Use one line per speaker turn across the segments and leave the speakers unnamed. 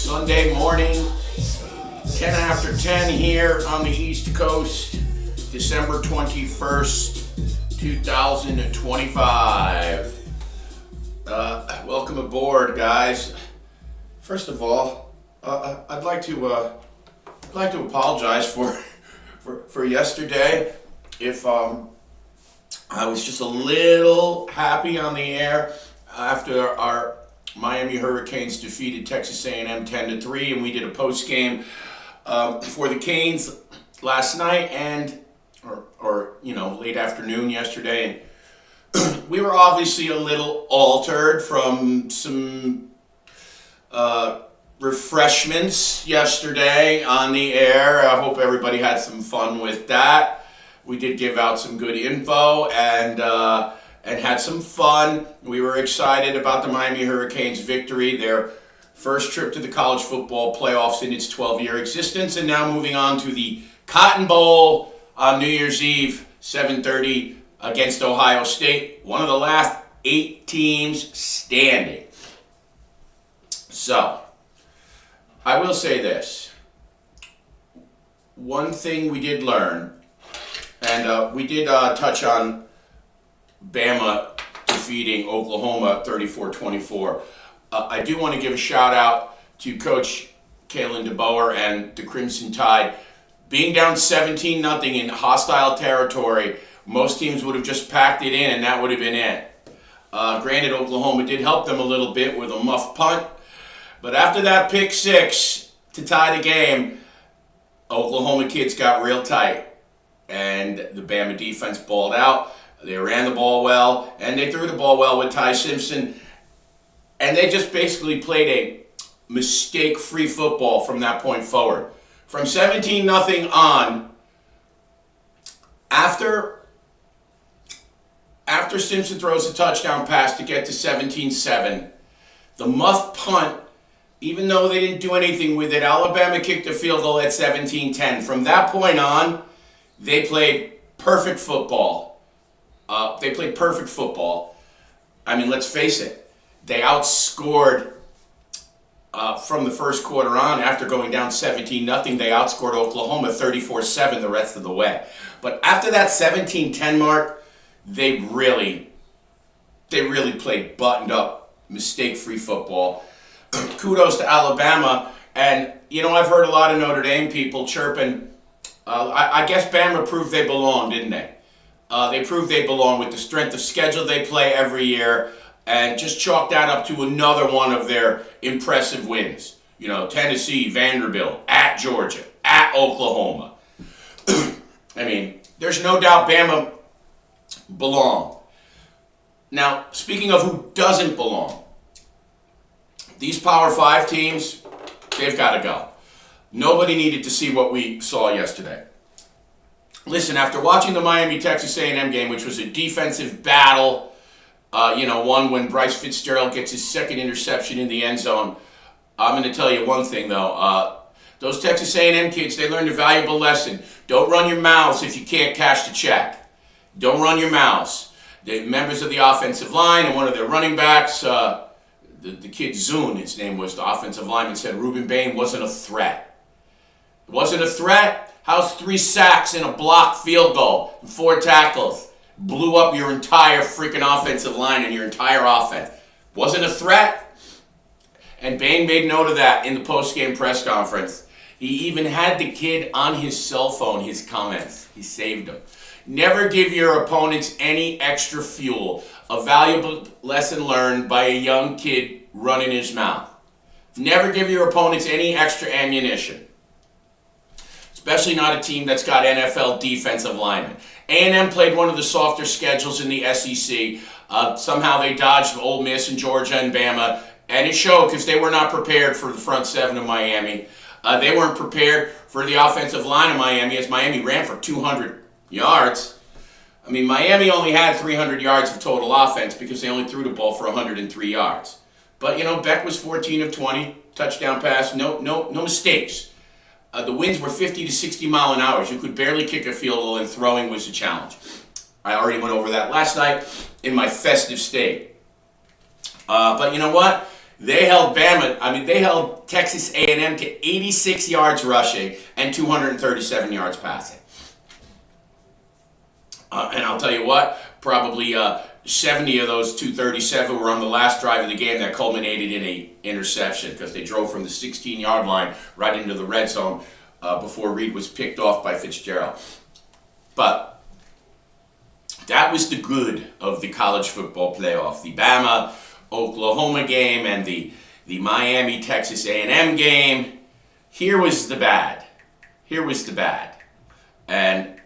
Sunday morning, 10 after 10 here on the East Coast, December 21st, 2025. Welcome aboard, guys. First of all, I'd like to apologize for yesterday. If I was just a little happy on the air after our Miami Hurricanes defeated Texas A&M 10-3, and we did a post game for the Canes last night or late afternoon yesterday. And we were obviously a little altered from some refreshments yesterday on the air. I hope everybody had some fun with that. We did give out some good info and had some fun. We were excited about the Miami Hurricanes' victory, their first trip to the college football playoffs in its 12-year existence, and now moving on to the Cotton Bowl on New Year's Eve, 7:30 against Ohio State, one of the last 8 teams standing. So, I will say this. One thing we did learn, and we did touch on Bama defeating Oklahoma 34-24. I do want to give a shout out to Coach Kalen DeBoer and the Crimson Tide. Being down 17-0 in hostile territory, most teams would have just packed it in and that would have been it. Granted, Oklahoma did help them a little bit with a muff punt, but after that pick six to tie the game, Oklahoma kids got real tight and the Bama defense balled out. They ran the ball well, and they threw the ball well with Ty Simpson. And they just basically played a mistake-free football from that point forward. From 17-0 on, after Simpson throws a touchdown pass to get to 17-7, the muff punt, even though they didn't do anything with it, Alabama kicked a field goal at 17-10. From that point on, they played perfect football. I mean, let's face it. They outscored, from the first quarter on, after going down 17-0, they outscored Oklahoma 34-7 the rest of the way. But after that 17-10 mark, they really played buttoned-up, mistake-free football. Kudos to Alabama. And, I've heard a lot of Notre Dame people chirping. I guess Bama proved they belong, didn't they? They proved they belong with the strength of schedule they play every year, and just chalk that up to another one of their impressive wins. Tennessee, Vanderbilt, at Georgia, at Oklahoma. I mean, there's no doubt Bama belong. Now, speaking of who doesn't belong, these Power 5 teams, they've got to go. Nobody needed to see what we saw yesterday. Listen, after watching the Miami-Texas A&M game, which was a defensive battle, one when Bryce Fitzgerald gets his second interception in the end zone, I'm going to tell you one thing, though. Those Texas A&M kids, they learned a valuable lesson. Don't run your mouths if you can't cash the check. Don't run your mouths. The members of the offensive line and one of their running backs, the kid Zune, his name was, the offensive lineman, said Ruben Bain wasn't a threat. It wasn't a threat? How's 3 sacks and a blocked field goal and 4 tackles? Blew up your entire freaking offensive line and your entire offense. Wasn't a threat? And Bain made note of that in the post-game press conference. He even had the kid on his cell phone, his comments. He saved them. Never give your opponents any extra fuel. A valuable lesson learned by a young kid running his mouth. Never give your opponents any extra ammunition. Especially not a team that's got NFL defensive linemen. A&M played one of the softer schedules in the SEC. Somehow they dodged Ole Miss and Georgia and Bama, and it showed because they were not prepared for the front seven of Miami. They weren't prepared for the offensive line of Miami, as Miami ran for 200 yards. I mean, Miami only had 300 yards of total offense because they only threw the ball for 103 yards. But, Beck was 14 of 20, touchdown pass, no mistakes. The winds were 50 to 60 mile an hour. You could barely kick a field goal, and throwing was a challenge. I already went over that last night in my festive state. But you know what? They held Bama, they held Texas A&M to 86 yards rushing and 237 yards passing. And I'll tell you what, probably 70 of those 237 were on the last drive of the game that culminated in an interception because they drove from the 16-yard line right into the red zone before Reed was picked off by Fitzgerald. But that was the good of the college football playoff. The Bama-Oklahoma game and the Miami-Texas A&M game. Here was the bad. And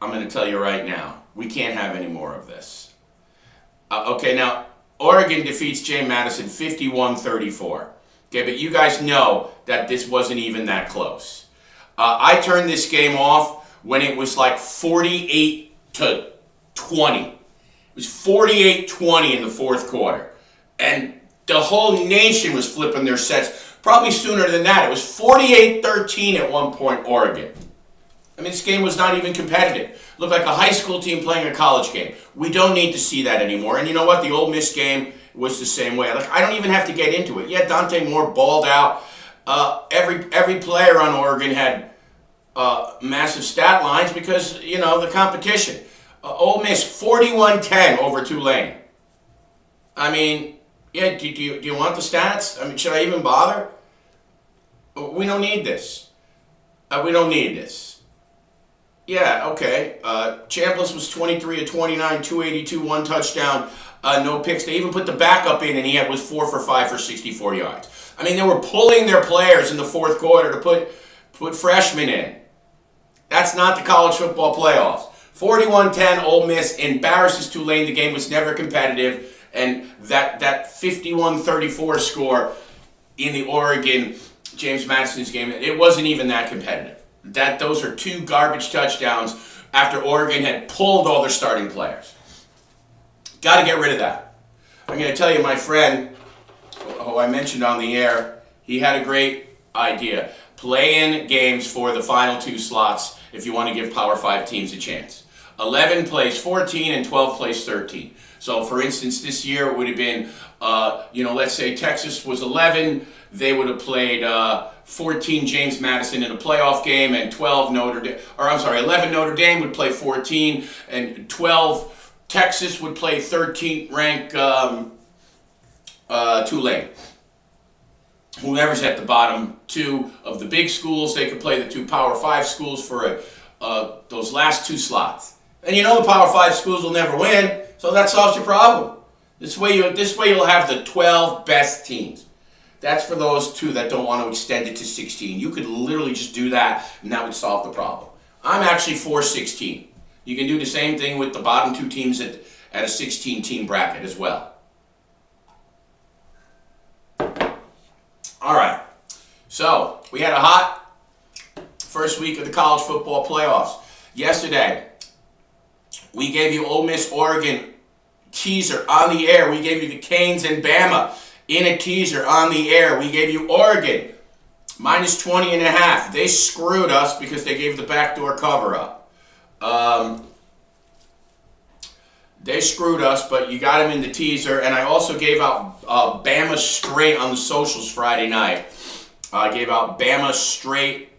I'm going to tell you right now, we can't have any more of this. Okay, now, Oregon defeats James Madison 51-34. Okay, but you guys know that this wasn't even that close. I turned this game off when it was like 48-20. It was 48-20 in the fourth quarter. And the whole nation was flipping their sets. Probably sooner than that. It was 48-13 at one point, Oregon. This game was not even competitive. It looked like a high school team playing a college game. We don't need to see that anymore. And you know what? The Ole Miss game was the same way. I don't even have to get into it. Yeah, Dante Moore balled out. Every player on Oregon had massive stat lines because, the competition. Ole Miss 41-10 over Tulane. Yeah, do you want the stats? Should I even bother? We don't need this. We don't need this. Yeah, okay. Chambliss was 23 of 29, 282, one touchdown, no picks. They even put the backup in, and he was 4 for 5 for 64 yards. They were pulling their players in the fourth quarter to put freshmen in. That's not the college football playoffs. 41-10, Ole Miss embarrasses Tulane. The game was never competitive, and that 51-34 score in the Oregon James Madison's game, it wasn't even that competitive. Those are 2 garbage touchdowns after Oregon had pulled all their starting players. Got to get rid of that. I'm going to tell you, my friend, who I mentioned on the air, he had a great idea. Play in games for the final 2 slots if you want to give Power 5 teams a chance. 11 plays 14 and 12 plays 13. So, for instance, this year it would have been, let's say Texas was 11. They would have played 14 James Madison in a playoff game, and 11 Notre Dame would play 14, and 12 Texas would play 13th ranked Tulane. Whoever's at the bottom 2 of the big schools, they could play the 2 Power 5 schools for those last 2 slots. And the Power 5 schools will never win, so that solves your problem. This way you'll have the 12 best teams. That's for those 2 that don't want to extend it to 16. You could literally just do that, and that would solve the problem. I'm actually for 16. You can do the same thing with the bottom 2 teams at a 16-team bracket as well. All right. So, we had a hot first week of the college football playoffs. Yesterday, we gave you Ole Miss, Oregon teaser on the air. We gave you the Canes and Bama in a teaser on the air. We gave you Oregon minus 20.5. They screwed us because they gave the backdoor cover up. They screwed us, but you got them in the teaser. And I also gave out Bama straight on the socials Friday night. I gave out Bama straight.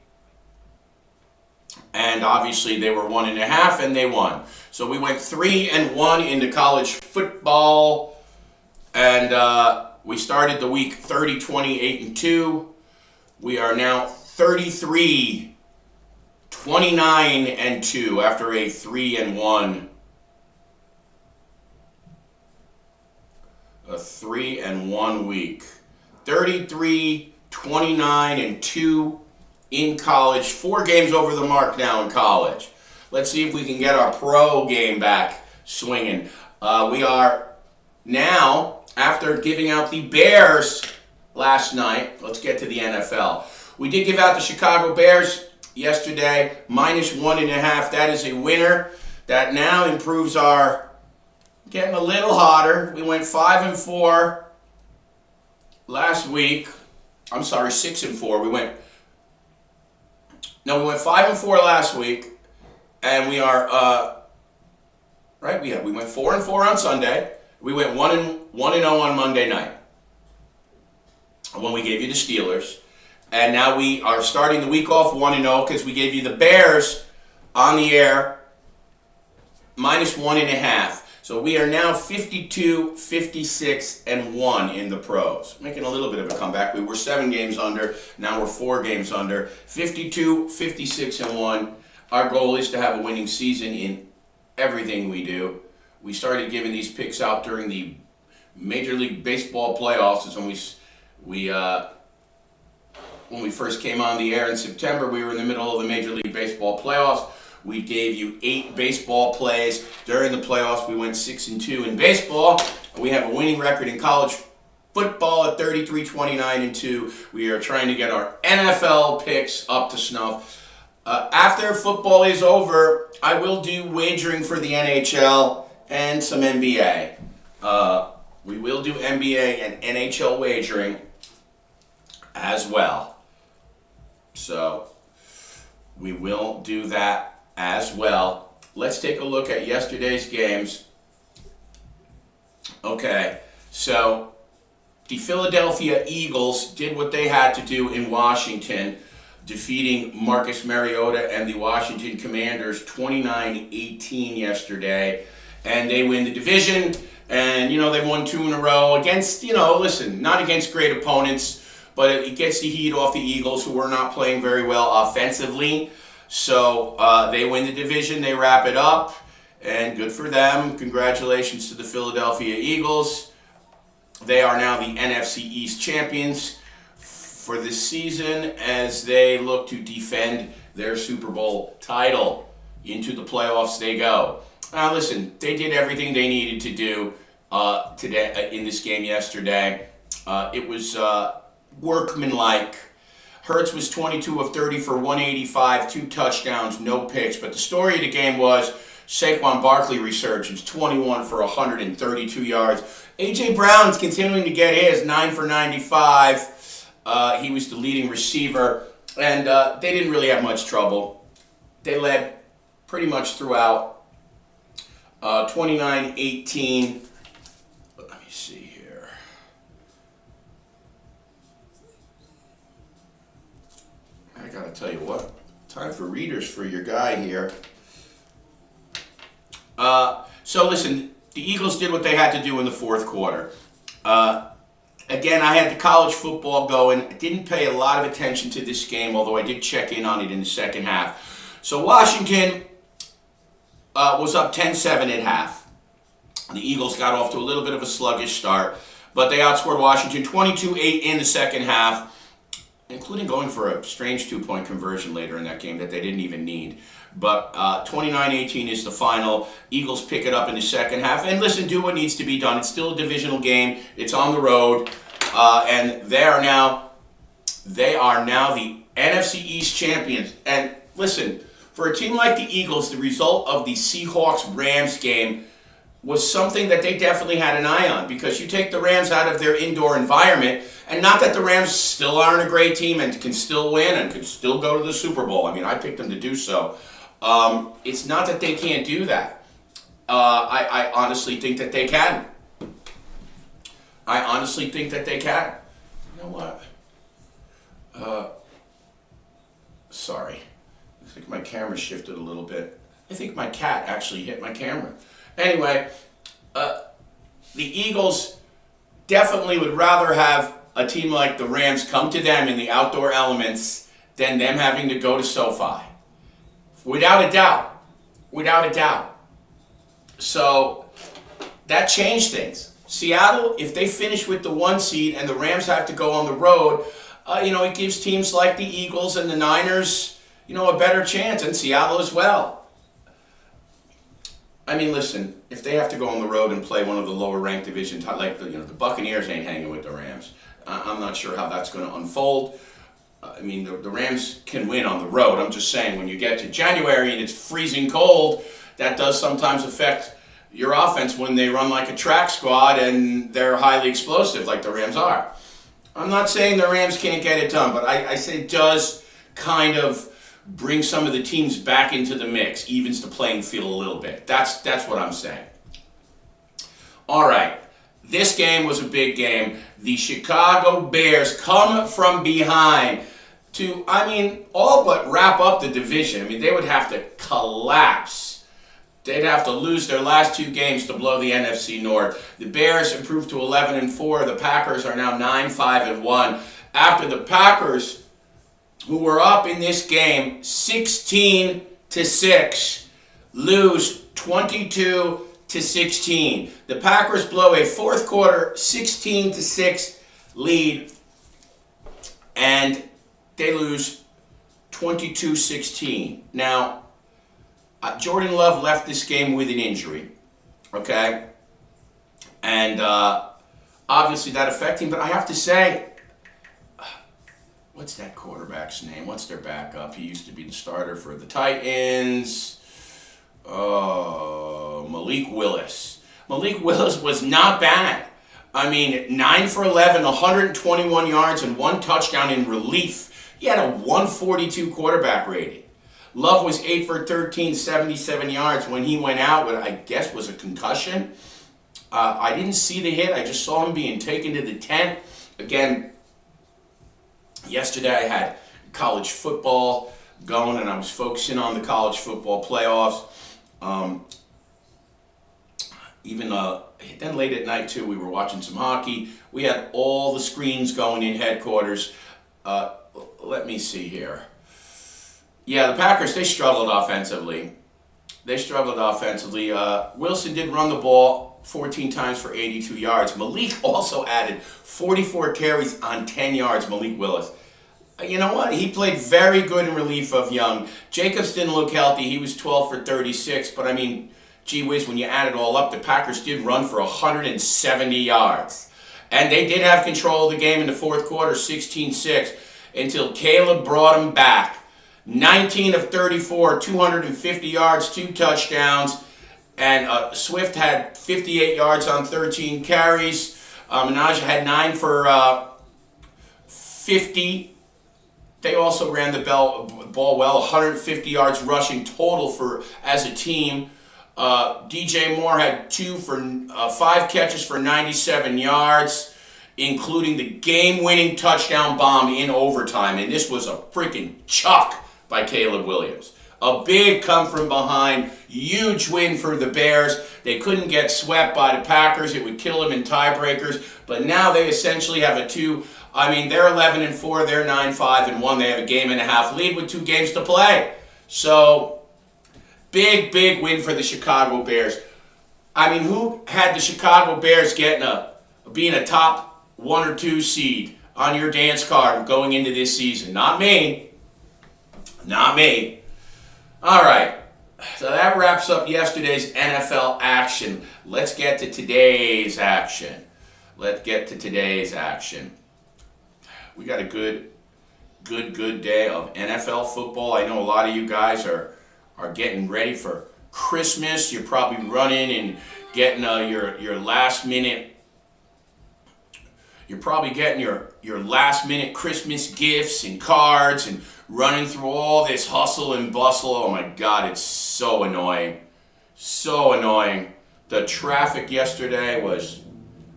And obviously they were 1.5 and they won. So we went 3-1 into college football. And we started the week 30, 28-2. We are now 33, 29-2 after a 3-1. A 3-1 week. 33, 29-2 in college. 4 games over the mark now in college. Let's see if we can get our pro game back swinging. We are now, after giving out the Bears last night, let's get to the NFL. We did give out the Chicago Bears yesterday, minus 1.5. That is a winner. That now improves our getting a little hotter. We went 5-4 last week. I'm sorry, 6-4. We went 5-4 last week, and we are right. We went 4-4 on Sunday. We went 1-0 on Monday night. when we gave you the Steelers. And now we are starting the week off 1-0 because we gave you the Bears on the air -1.5. So we are now 52, 56, and 1 in the pros. Making a little bit of a comeback. We were 7 games under. Now we're 4 games under. 52, 56, and 1. Our goal is to have a winning season in everything we do. We started giving these picks out during the Major League Baseball playoffs. Is when we first came on the air in September. We were in the middle of the Major League Baseball playoffs. We gave you 8 baseball plays. During the playoffs, we went 6-2 in baseball. We have a winning record in college football at 33, 29, and 2. We are trying to get our NFL picks up to snuff. After football is over, I will do wagering for the NHL and some NBA. We will do NBA and NHL wagering as well. So we will do that as well. Let's take a look at yesterday's games. Okay, so the Philadelphia Eagles did what they had to do in Washington, defeating Marcus Mariota and the Washington Commanders 29-18 yesterday. And they win the division, and, they won 2 in a row against, not against great opponents, but it gets the heat off the Eagles, who were not playing very well offensively. So they win the division, they wrap it up, and good for them. Congratulations to the Philadelphia Eagles. They are now the NFC East champions for this season as they look to defend their Super Bowl title. Into the playoffs they go. Now listen, they did everything they needed to do today in this game yesterday. It was workmanlike. Hurts was 22 of 30 for 185, 2 touchdowns, no picks. But the story of the game was Saquon Barkley resurgence, 21 for 132 yards. A.J. Brown's continuing to get his, 9 for 95. He was the leading receiver, and they didn't really have much trouble. They led pretty much throughout. 29-18. Let me see here. I gotta tell you what, time for readers for your guy here. So listen, the Eagles did what they had to do in the fourth quarter. Again, I had the college football going. I didn't pay a lot of attention to this game, although I did check in on it in the second half. So Washington was up 10-7 at half. The Eagles got off to a little bit of a sluggish start, but they outscored Washington 22-8 in the second half, including going for a strange 2-point conversion later in that game that they didn't even need. But 29-18 is the final. Eagles pick it up in the second half. And listen, do what needs to be done. It's still a divisional game. It's on the road. And they are now the NFC East champions. And listen, for a team like the Eagles, the result of the Seahawks-Rams game was something that they definitely had an eye on, because you take the Rams out of their indoor environment, and not that the Rams still aren't a great team and can still win and can still go to the Super Bowl. I mean, I picked them to do so. It's not that they can't do that. I honestly think that they can. I honestly think that they can. You know what? Sorry. I think my camera shifted a little bit. I think my cat actually hit my camera. Anyway, the Eagles definitely would rather have a team like the Rams come to them in the outdoor elements than them having to go to SoFi. Without a doubt. Without a doubt. So that changed things. Seattle, if they finish with the 1 seed and the Rams have to go on the road, it gives teams like the Eagles and the Niners, a better chance, and Seattle as well. I mean, listen, if they have to go on the road and play one of the lower ranked divisions, like the Buccaneers ain't hanging with the Rams. I'm not sure how that's going to unfold. I mean, the Rams can win on the road. I'm just saying, when you get to January and it's freezing cold, that does sometimes affect your offense when they run like a track squad and they're highly explosive like the Rams are. I'm not saying the Rams can't get it done, but I say it does kind of bring some of the teams back into the mix, evens the playing field a little bit. That's what I'm saying. All right. this game was a big game. The Chicago Bears come from behind to, all but wrap up the division. They would have to collapse. They'd have to lose their last 2 games to blow the NFC North. The Bears improved to 11-4. The Packers are now 9-5-1. After the Packers, who were up in this game 16-6, lose 22-16. The Packers blow a fourth quarter 16-6 lead, and they lose 22-16. Now, Jordan Love left this game with an injury, okay? And obviously that affected him, but I have to say, what's that quarterback's name? What's their backup? He used to be the starter for the Titans. Malik Willis. Malik Willis was not bad. 9 for 11, 121 yards, and 1 touchdown in relief. He had a 142 quarterback rating. Love was 8 for 13, 77 yards when he went out with, I guess, was a concussion. I didn't see the hit. I just saw him being taken to the tent. Again, yesterday I had college football going, and I was focusing on the college football playoffs. Then late at night too, we were watching some hockey. We had all the screens going in headquarters. Let me see here. Yeah, the Packers, they struggled offensively. Wilson did run the ball 14 times for 82 yards. Malik also added 44 carries on 10 yards, Malik Willis. You know what? He played very good in relief of Young. Jacobs didn't look healthy. He was 12 for 36, but gee whiz, when you add it all up, the Packers did run for 170 yards. And they did have control of the game in the fourth quarter, 16-6, until Caleb brought them back. 19 of 34, 250 yards, 2 touchdowns, and Swift had 58 yards on 13 carries. Najee had 9 for 50. They also ran the ball well, 150 yards rushing total as a team. DJ Moore had 5 catches for 97 yards, including the game-winning touchdown bomb in overtime. And this was a freaking chuck by Caleb Williams. A big come from behind, huge win for the Bears. They couldn't get swept by the Packers. It would kill them in tiebreakers. But now they essentially have they're 11-4, they're 9-5-1. They have a game and a half lead with 2 games to play. So, big win for the Chicago Bears. Who had the Chicago Bears being a top 1 or 2 seed on your dance card going into this season? Not me. Not me. All right. So that wraps up yesterday's NFL action. Let's get to today's action. We got a good day of NFL football. I know a lot of you guys are getting ready for Christmas. You're probably running and getting your last minute. You're probably getting your last minute Christmas gifts and cards and running through all this hustle and bustle. Oh my God, it's so annoying. So annoying. The traffic yesterday was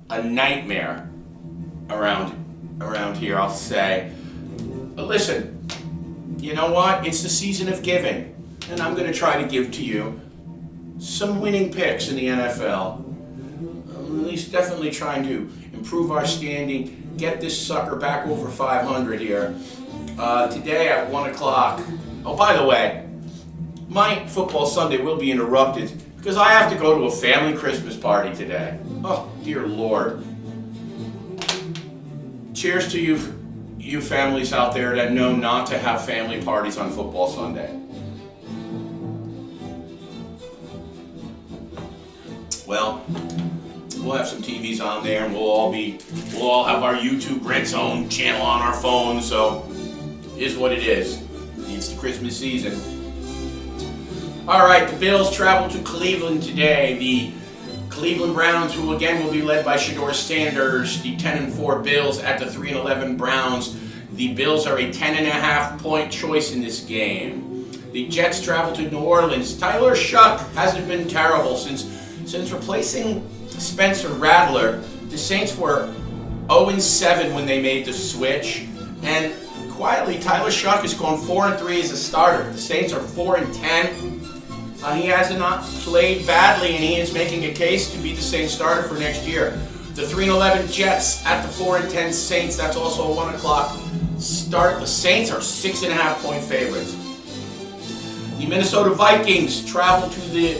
a nightmare around here, I'll say. But listen, you know what? It's the season of giving, and I'm going to try to give to you some winning picks in the NFL. At least definitely trying to improve our standing, get this sucker back over 500 here. Today at 1 o'clock. Oh, by the way, my football Sunday will be interrupted because I have to go to a family Christmas party today. Oh, dear Lord. Cheers to you families out there that know not to have family parties on football Sunday. Well, we'll have some TVs on there, and we'll all have our YouTube Red Zone channel on our phones, so it is what it is. It's the Christmas season. All right, the Bills travel to Cleveland today. The Cleveland Browns, who again will be led by Shedeur Sanders, the 10-4 Bills at the 3-11 Browns. The Bills are a 10.5 point choice in this game. The Jets travel to New Orleans. Tyler Shuck hasn't been terrible since replacing Spencer Rattler. The Saints were 0-7 when they made the switch, and quietly, Tyler Shuck has gone 4-3 as a starter. The Saints are 4-10. He has not played badly, and he is making a case to be the Saints starter for next year. The 3-11 Jets at the 4-10 Saints. That's also a 1 o'clock start. The Saints are 6.5-point favorites. The Minnesota Vikings travel to the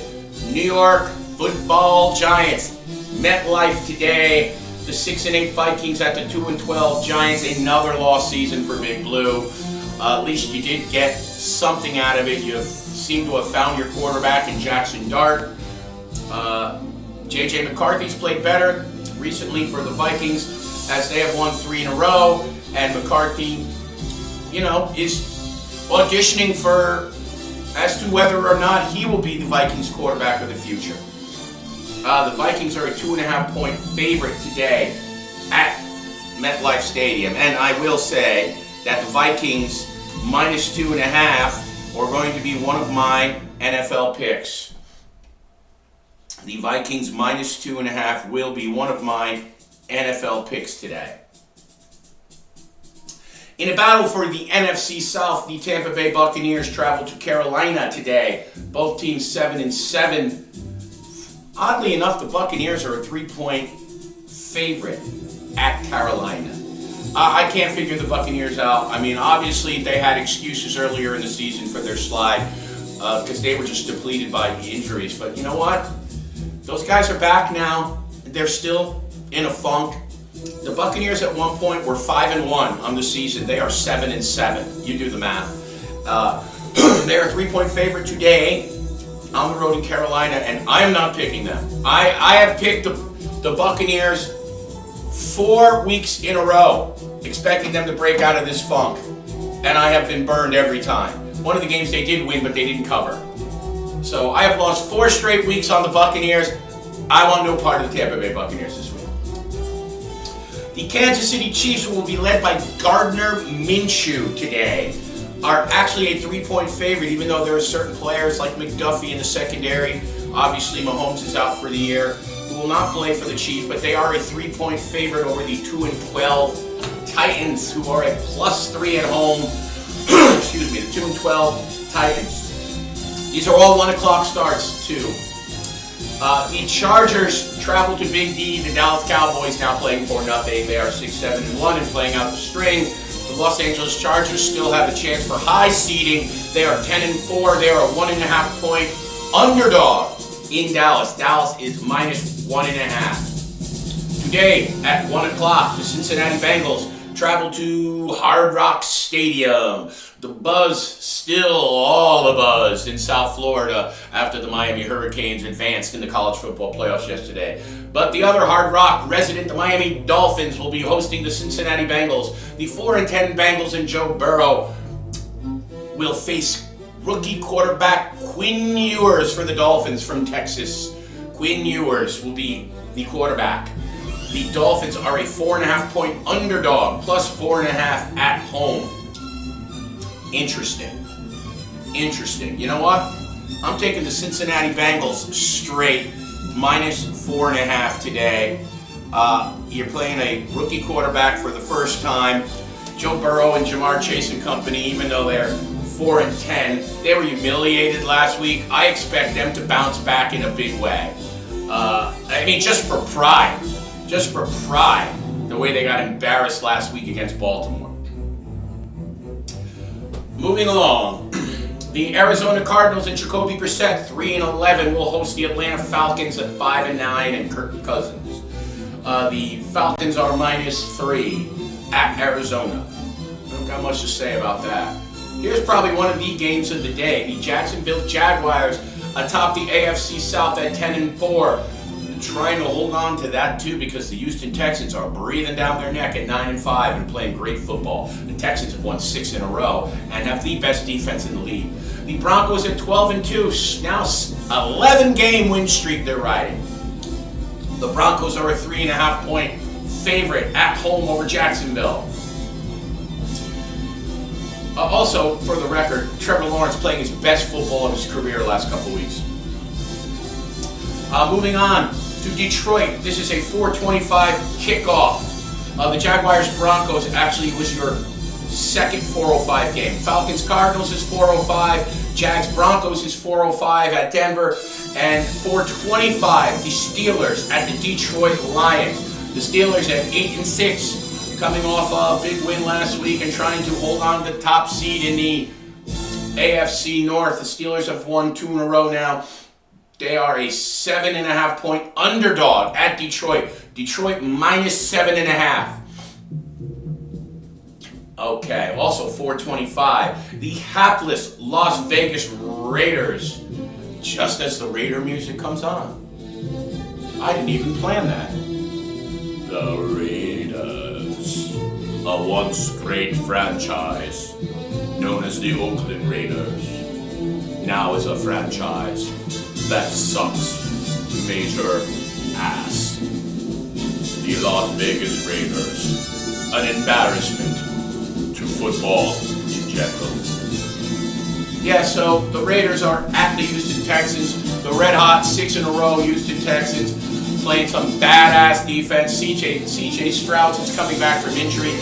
New York Football Giants. MetLife today. The 6-8 Vikings at the 2-12 Giants. Another lost season for Big Blue. At least you did get something out of it. You seem to have found your quarterback in Jackson Dart. J.J. McCarthy's played better recently for the Vikings as they have won 3 in a row. And McCarthy, is auditioning as to whether or not he will be the Vikings quarterback of the future. The Vikings are a 2.5-point favorite today at MetLife Stadium. And I will say that the Vikings minus 2.5 are going to be one of my NFL picks. The Vikings minus 2.5 will be one of my NFL picks today. In a battle for the NFC South, the Tampa Bay Buccaneers travel to Carolina today. Both teams 7-7. Oddly enough, the Buccaneers are a 3-point favorite at Carolina. I can't figure the Buccaneers out. I mean, obviously they had excuses earlier in the season for their slide because they were just depleted by injuries. But you know what? Those guys are back now. They're still in a funk. The Buccaneers at one point were 5-1 on the season. They are 7-7. You do the math. They're a 3-point favorite today on the road in Carolina, and I am not picking them. I have picked the Buccaneers 4 weeks in a row, expecting them to break out of this funk, and I have been burned every time. One of the games they did win, but they didn't cover. So I have lost 4 straight weeks on the Buccaneers. I want no part of the Tampa Bay Buccaneers this week. The Kansas City Chiefs, who will be led by Gardner Minshew today, are actually a 3-point favorite, even though there are certain players like McDuffie in the secondary. Obviously, Mahomes is out for the year, who will not play for the Chiefs, but they are a 3-point favorite over the 2-12 Titans, who are a +3 at home. Excuse me, the 2-12 Titans. These are all 1 o'clock starts, too. The Chargers travel to Big D. The Dallas Cowboys now playing 4-0. They are 6-7-1 and playing out the string. The Los Angeles Chargers still have a chance for high seeding. They are 10-4. They are a 1.5-point underdog in Dallas. Dallas is minus 1.5. Today at 1 o'clock, the Cincinnati Bengals travel to Hard Rock Stadium. The buzz still all abuzz in South Florida after the Miami Hurricanes advanced in the college football playoffs yesterday. But the other Hard Rock resident, the Miami Dolphins, will be hosting the Cincinnati Bengals. The 4-10 Bengals and Joe Burrow will face rookie quarterback Quinn Ewers for the Dolphins from Texas. Quinn Ewers will be the quarterback. The Dolphins are a 4.5-point underdog, +4.5 at home. Interesting. You know what? I'm taking the Cincinnati Bengals straight, -4.5 today. You're playing a rookie quarterback for the first time. Joe Burrow and Jamar Chase and company, even though they're 4-10, they were humiliated last week. I expect them to bounce back in a big way. Just for pride, the way they got embarrassed last week against Baltimore. Moving along, the Arizona Cardinals and Jacoby Brissett, 3-11, will host the Atlanta Falcons at 5-9 and Kirk Cousins. The Falcons are -3 at Arizona. I don't got much to say about that. Here's probably one of the games of the day. The Jacksonville Jaguars atop the AFC South at 10-4. Trying to hold on to that too because the Houston Texans are breathing down their neck at 9-5 and playing great football. The Texans have won 6 in a row and have the best defense in the league. The Broncos at 12-2, now 11-game win streak they're riding. The Broncos are a 3.5-point favorite at home over Jacksonville. Also, for the record, Trevor Lawrence playing his best football of his career the last couple weeks. Moving on, to Detroit. This is a 4:25 kickoff. The Jaguars-Broncos actually was your second 4:05 game. Falcons-Cardinals is 4:05. Jags-Broncos is 4:05 at Denver. And 4:25, the Steelers at the Detroit Lions. The Steelers at 8-6, coming off a big win last week and trying to hold on to the top seed in the AFC North. The Steelers have won 2 in a row now. They are a 7.5 point underdog at Detroit. Detroit minus 7.5. Okay, also 4:25. The hapless Las Vegas Raiders. Just as the Raider music comes on. I didn't even plan that. The Raiders. A once great franchise known as the Oakland Raiders. Now is a franchise that sucks major ass. The Las Vegas Raiders. An embarrassment to football in general. Yeah, so the Raiders are at the Houston Texans. The red hot 6 in a row Houston Texans playing some badass defense. CJ Stroud is coming back from injury.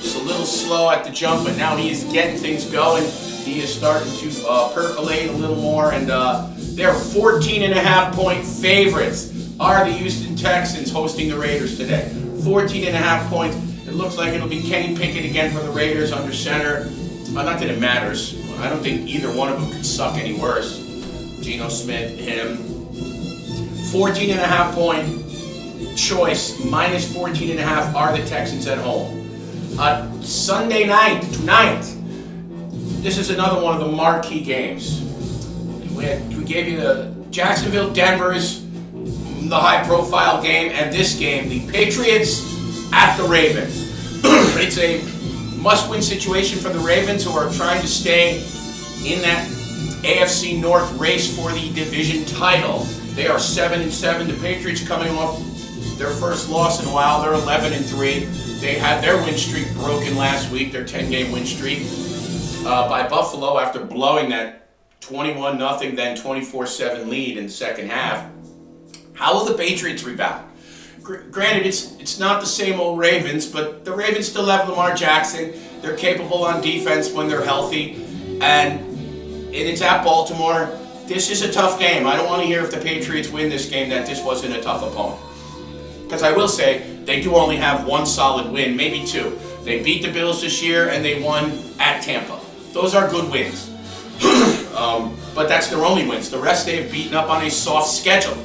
Just a little slow at the jump, but now he is getting things going. He is starting to percolate a little more, and they're 14.5 point favorites. Are the Houston Texans hosting the Raiders today? 14.5 points. It looks like it'll be Kenny Pickett again for the Raiders under center. Not that it matters. I don't think either one of them could suck any worse. Geno Smith, him. 14.5 point choice, minus 14.5 are the Texans at home. Sunday night, tonight, this is another one of the marquee games. We gave you the Jacksonville-Denver's, the high-profile game, and this game, the Patriots at the Ravens. It's a must-win situation for the Ravens, who are trying to stay in that AFC North race for the division title. They are 7-7. The Patriots coming off their first loss in a while. They're 11-3. They had their win streak broken last week, their 10-game win streak, by Buffalo after blowing that 21-0, then 24-7 lead in the second half. How will the Patriots rebound? Granted, it's not the same old Ravens, but the Ravens still have Lamar Jackson. They're capable on defense when they're healthy, and it's at Baltimore. This is a tough game. I don't want to hear if the Patriots win this game that this wasn't a tough opponent. Because I will say, they do only have one solid win, maybe two. They beat the Bills this year, and they won at Tampa. Those are good wins. But that's their only wins. The rest they have beaten up on a soft schedule.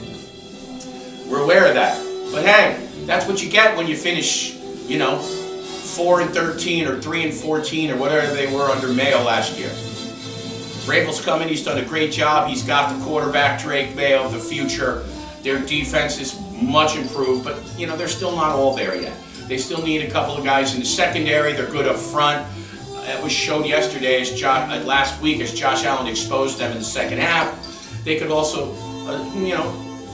We're aware of that. But hey, that's what you get when you finish, 4-13 or 3-14 or whatever they were under Mayo last year. Vrabel's coming. He's done a great job. He's got the quarterback, Drake Mayo, of the future. Their defense is much improved, but, they're still not all there yet. They still need a couple of guys in the secondary. They're good up front. It was shown yesterday, last week, as Josh Allen exposed them in the second half. They could also,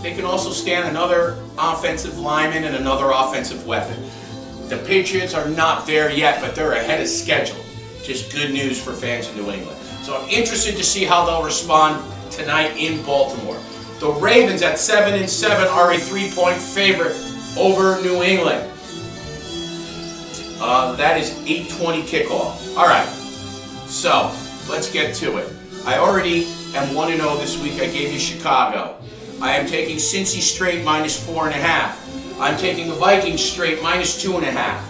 they can also stand another offensive lineman and another offensive weapon. The Patriots are not there yet, but they're ahead of schedule. Just good news for fans in New England. So I'm interested to see how they'll respond tonight in Baltimore. The Ravens at 7-7 are a 3-point favorite over New England. That is 8:20 kickoff. All right, so let's get to it. I already am 1-0 this week. I gave you Chicago. I am taking Cincy straight minus 4.5. I'm taking the Vikings straight minus 2.5.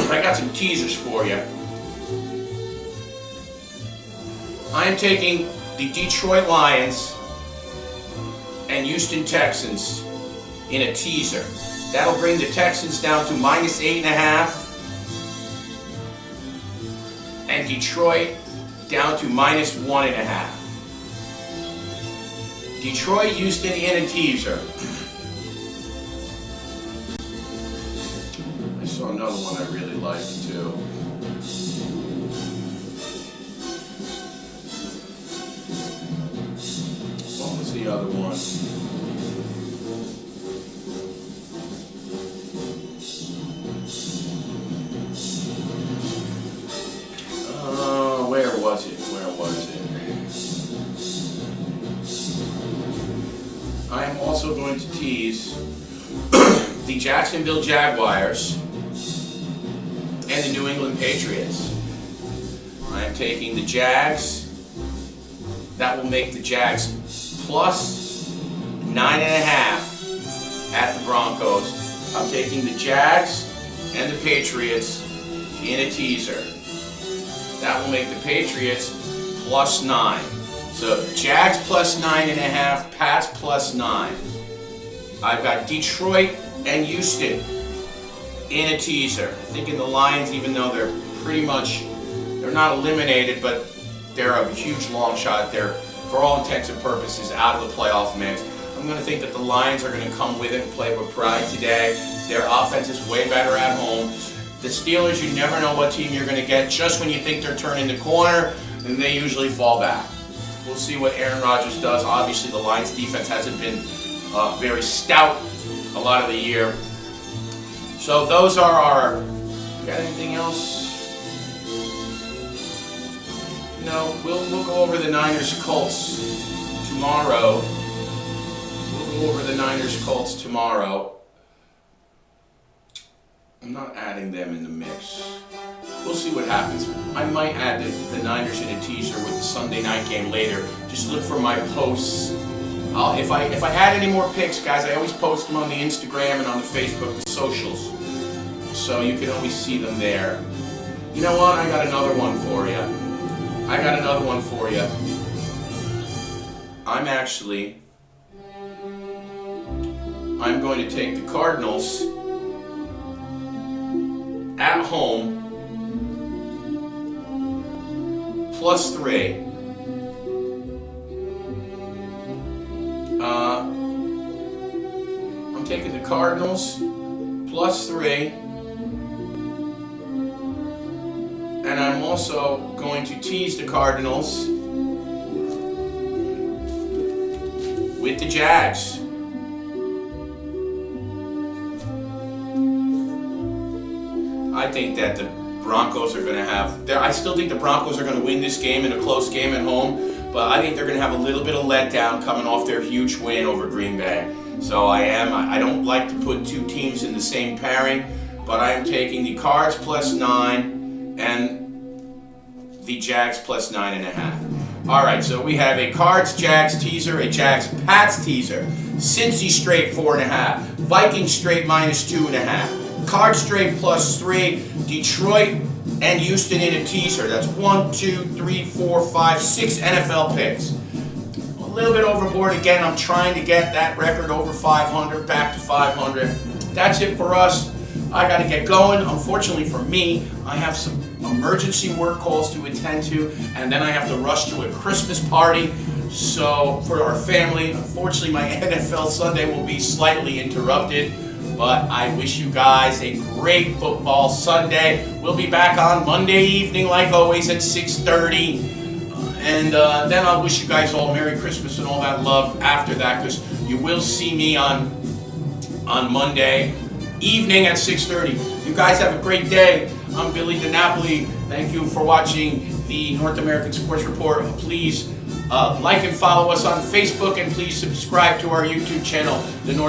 I got some teasers for you. I am taking the Detroit Lions and Houston Texans in a teaser. That'll bring the Texans down to minus 8.5. And Detroit down to minus 1.5. Detroit, Houston in a teaser. I saw another one I really liked too. What was the other one? Where was it? I am also going to tease the Jacksonville Jaguars and the New England Patriots. I am taking the Jags. That will make the Jags plus 9.5 at the Broncos. I'm taking the Jags and the Patriots in a teaser. That will make the Patriots plus 9. So Jags plus 9.5, Pats plus 9. I've got Detroit and Houston in a teaser. Thinking the Lions, even though they're not eliminated, but they're a huge long shot. They're, for all intents and purposes, out of the playoff mix. I'm going to think that the Lions are going to come with it and play with pride today. Their offense is way better at home. The Steelers, you never know what team you're going to get. Just when you think they're turning the corner, then they usually fall back. We'll see what Aaron Rodgers does. Obviously, the Lions' defense hasn't been very stout a lot of the year. So those are our... Got anything else? No, we'll go over the Niners-Colts tomorrow. We'll go over the Niners-Colts tomorrow. I'm not adding them in the mix. We'll see what happens. I might add the Niners in a teaser with the Sunday night game later. Just look for my posts. If I add any more picks, guys, I always post them on the Instagram and on the Facebook, the socials. So you can always see them there. You know what? I got another one for you. I'm going to take the Cardinals at home plus 3. I'm taking the Cardinals plus 3. And I'm also going to tease the Cardinals with the Jags. I think that the Broncos are going to have... I still think the Broncos are going to win this game in a close game at home, but I think they're going to have a little bit of letdown coming off their huge win over Green Bay. So I don't like to put two teams in the same pairing, but I am taking the Cards plus 9 and the Jags plus 9.5. All right, so we have a Cards-Jags teaser, a Jags-Pats teaser, Cincy straight 4.5, Vikings straight minus 2.5. Cards straight plus 3, Detroit and Houston in a teaser. That's 1, 2, 3, 4, 5, 6 NFL picks. A little bit overboard again. I'm trying to get that record over 500, back to 500. That's it for us. I got to get going. Unfortunately for me, I have some emergency work calls to attend to, and then I have to rush to a Christmas party. So for our family, unfortunately, my NFL Sunday will be slightly interrupted. But I wish you guys a great football Sunday. We'll be back on Monday evening, like always, at 6:30. And then I'll wish you guys all Merry Christmas and all that love after that, because you will see me on Monday evening at 6:30. You guys have a great day. I'm Billy DiNapoli. Thank you for watching the North American Sports Report. Please like and follow us on Facebook, and please subscribe to our YouTube channel, the North